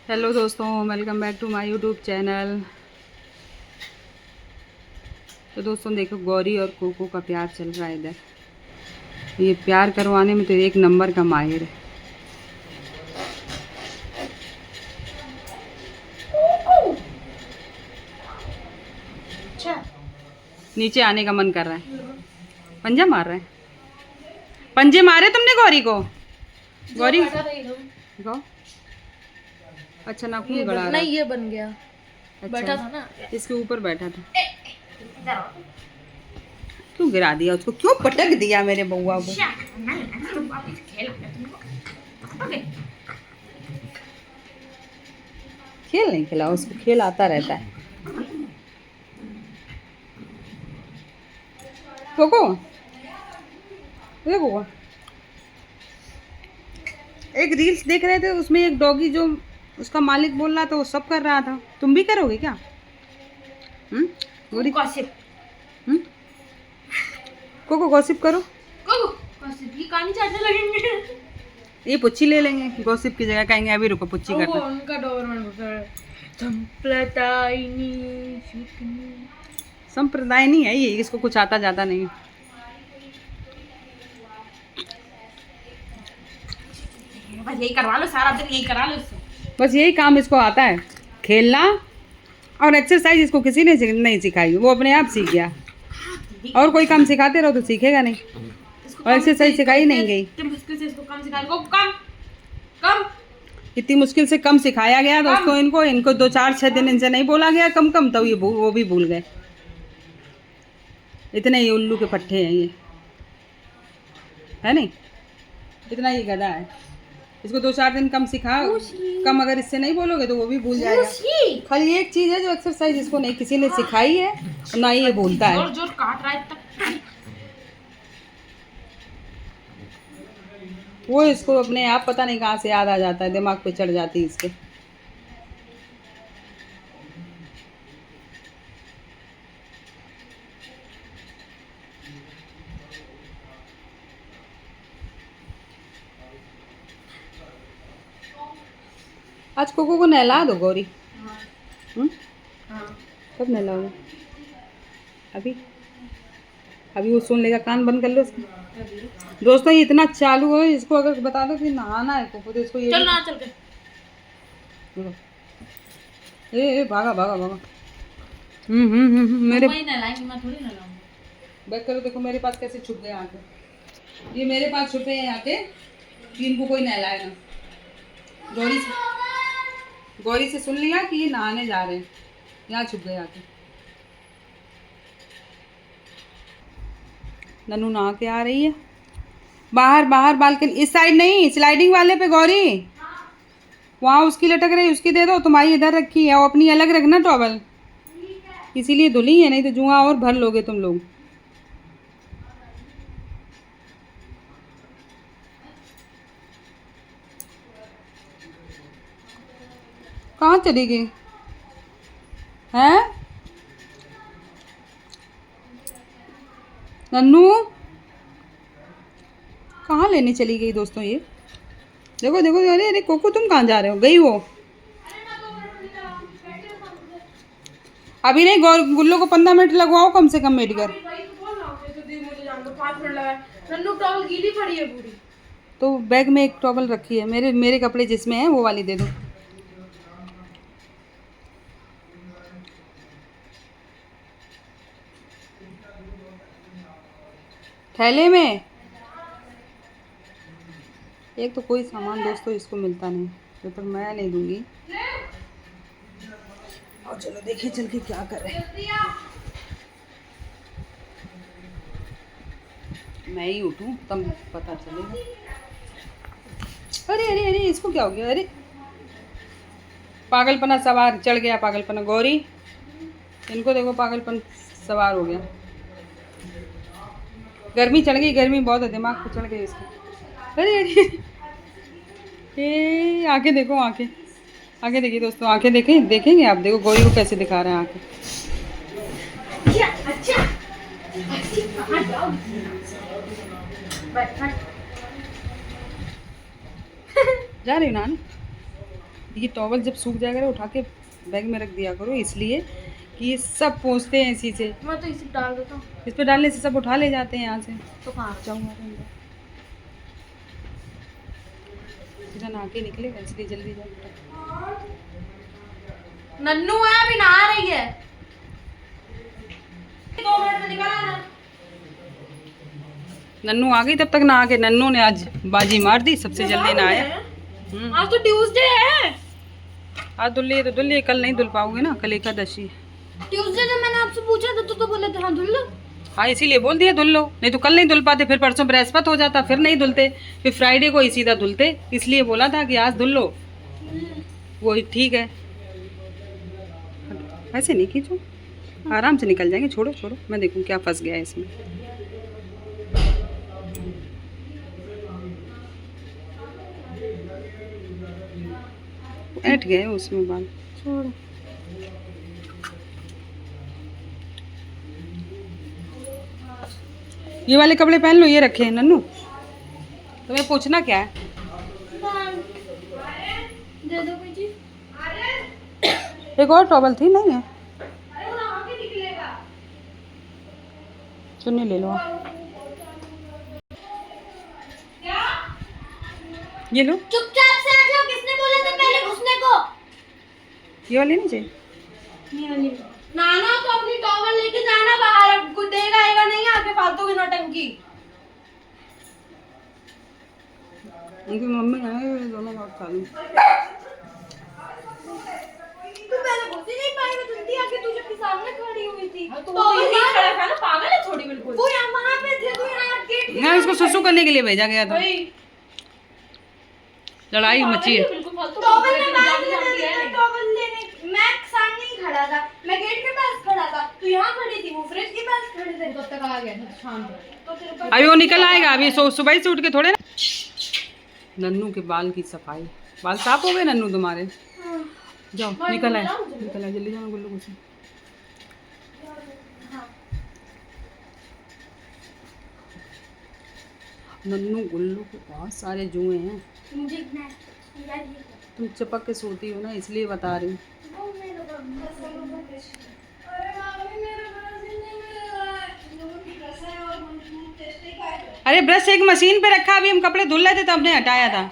Hello दोस्तों, welcome back to my YouTube channel. तो दोस्तों देखो, गौरी और कोको का प्यार चल रहा है इधर। ये प्यार करवाने में तो एक नंबर का माहिर है। अच्छा। नीचे आने का मन कर रहा है। पंजा मार रहा है। पंजे मारे तुमने गौरी को? गौरी गौ अच्छा, नाखून गड़ा रहा है। ये बन गया। अच्छा, बैठा था ना। इसके ऊपर बैठा था। क्यों गिरा दिया उसको? क्यों पटक दिया मेरे बउआ को? खेल नहीं खिलाओ उसको, खेल आता रहता है। कोको, कोको, एक रील्स देख रहे थे, उसमें एक डॉगी जो उसका मालिक बोल रहा था वो सब कर रहा था। तुम भी करोगे क्या? गौरी, हम्म? कोको गॉसिप करो। ये कानी चाटने लगेंगे। ये पुच्ची ले लेंगे, गॉसिप की जगह कहेंगे अभी रुको पुच्ची करना। उनका डोबरमैन होता है। संप्रदायनी संप्रदाय नहीं है ये, इसको कुछ आता जाता नहीं। बस यही करवा लो, सारा दिन यही करा लो इससे। बस यही काम इसको आता है, खेलना और एक्सरसाइज। इसको किसी ने नहीं सिखाई, वो अपने आप सीख गया। और कोई काम सिखाते रहो तो सीखेगा नहीं। और एक्सरसाइज सिखाई नहीं गई। मुश्किल से इसको कम सिखा दो। कम कम इतनी मुश्किल से कम सिखाया गया दोस्तों। इनको 2-4-6 दिन इनसे नहीं बोला गया कम कम, तो ये वो भी भूल गए। इतने ये उल्लू के पट्टे हैं ये, है नहीं? इतना ये गधा है। इसको 2-4 दिन कम सिखाओ, कम अगर इससे नहीं बोलोगे तो वो भी भूल जाएगा। खाली एक चीज़ है जो एक्सरसाइज इसको नहीं किसी ने सिखाई है, ना ही ये भूलता है। जोर जोर काट रहा है तक। वो इसको अपने आप पता नहीं कहाँ से याद आ जाता है, दिमाग पे चढ़ जाती है इसके। आज कोको को नहला दो गौरी। कब नहलाओगे? अभी अभी वो सुन लेगा, कान बंद कर लो उसके। दोस्तों ये इतना चालू है, इसको अगर बता दो कि नहाना है कोको तो इसको ये चल ना चल के। ए भागा भागा भागा। मेरे मैं नहलाएंगे, मैं थोड़ी नहलाऊंगी। बैक करो, देखो मेरे पास कैसे छुप गए आके। ये मेरे पास छुपे हैं आके कि इनको कोई नहलाएगा। गौरी से सुन लिया कि ये नहाने जा रहे हैं, यहाँ छुप गए आके। नन्नू नहा के आ रही है बाहर बाहर बालकनी, इस साइड नहीं, स्लाइडिंग वाले पे गौरी। वहाँ उसकी लटक रही, उसकी दे दो। तुम्हारी इधर रखी है, वो अपनी अलग रखना टॉवल। इसीलिए धुली है, नहीं तो जुआ और भर लोगे तुम लोग। कहाँ चली गई हैं नन्नू? कहाँ लेने चली गई दोस्तों ये? देखो देखो, अरे अरे कोको तुम कहाँ जा रहे हो? गई वो अभी नहीं। गुल्लू को 15 मिनट लगवाओ कम से कम मेडिकल। नन्नू टॉवल गीली पड़ी है पूरी। तो बैग में एक टॉवल रखी है, मेरे कपड़े जिसमें हैं वो वाली दे दो। थैले में एक तो कोई सामान दोस्तों इसको मिलता नहीं, जब तक मैं नहीं दूंगी। और चलो देखिए चल के क्या कर रहे हैं। मैं ही उठूं तब पता चलेगा। अरे अरे अरे, इसको क्या हो गया? अरे पागलपना सवार चढ़ गया, पागलपना। गौरी इनको देखो, पागलपन सवार हो गया। गर्मी चढ़ गई, गर्मी बहुत है, दिमाग पे चढ़ गई इसको। अरे अरे ये आंखें देखो, आंखें आंखें देखिए दोस्तों, आंखें देखें, देखेंगे आप। देखो गौरी को कैसे दिखा रहे हैं आंखें। जा रही हो नानी? ये टॉवल जब सूख जाएगा ना उठा के बैग में रख दिया करो, इसलिए कि ये सब पोंछते हैं इसी से। मैं तो इसे डाल देता हूँ। इस पे डालने से सब उठा ले जाते हैं यहाँ से। तो कहाँ जाऊँगा सीधा नहा के निकलेगा, इसलिए जल्दी जाओ। नन्नू है, अभी नहा रही है। 2 मिनट में निकल आना। नन्नू आ गई तब तक नहा के। नन्नू ने आज बाजी मार दी, सबसे जल्दी नहाया। आज तो ट्यूसडे है। आज धुल लिए तो धुल लिए, कल नहीं धुल पाओगे ना, कल एकादशी। ट्यूसडे जब मैंने आपसे पूछा था तो बोले थे हाँ धुल लो। हाँ इसीलिए बोल दिया धुल लो, नहीं तो कल नहीं धुल पाते, फिर परसों बृहस्पति हो जाता, फिर नहीं धुलते, फिर फ्राइडे को ही सीधा धुलते। इसलिए बोला था कि आज धुल लो, वो ठीक है। ऐसे नहीं खींचो, आराम से निकल जाएंगे। छोड़ो छोड़ो, मैं देखूँ क्या फंस गया है इसमें। ऐठ गए उसमें बाल। छोड़। ये वाले कपड़े पहन लो, ये रखे हैं नन्नू। तुम्हें पूछना क्या है? दे दो कोई चीज। एक और टॉवल थी, नहीं है? चुन्नी ले लो आप। ये लो। चुपचाप से आ जाओ। किसने बोला था पहले घुसने को? ये वाली नहीं चाहिए? नाना तो अपनी टॉवल लेके जाना बाहर, कुछ देगा आएगा नहीं आके फालतू की नौटंकी। उनकी मम्मी है, दोनों बात खा लूं। तू पहले घुस ही नहीं पाई, मैं जल्दी आके तुझे के सामने खड़ी हुई थी। तो यही खड़ा था ना, पागल है थोड़ी बिल्कुल। तू यहाँ वहाँ पे थे, तू यहाँ गेट। मैं उसको सुसु करने के लिए भेजा गया था। लड़ाई मची है। टॉवल में बात करती है, टॉवल लेने मैं सामने ही खड़ा था, मैं गेट के पास खड़ा था, तू यहाँ खड़ी थी, वो फ्रिज के पास खड़े थे। तब तक आ गया था शाम को। तो अभी वो निकल आएगा, अभी सुबह ही से उठ के थोड़े ना। नन्नू के बाल की सफाई। बाल साफ हो गए नन्नू तुम्हारे? जाओ निकल आए, निकल आए, जल्दी जाओ गुल्लू को से। नन्नू गुल्लू के बहुत सारे जुए हैं। तुम चिपक के सोती हो ना, इसलिए बता रही हूँ। अरे ब्रश एक मशीन पे रखा, अभी हम कपड़े धुल रहे थे तो हमने हटाया था।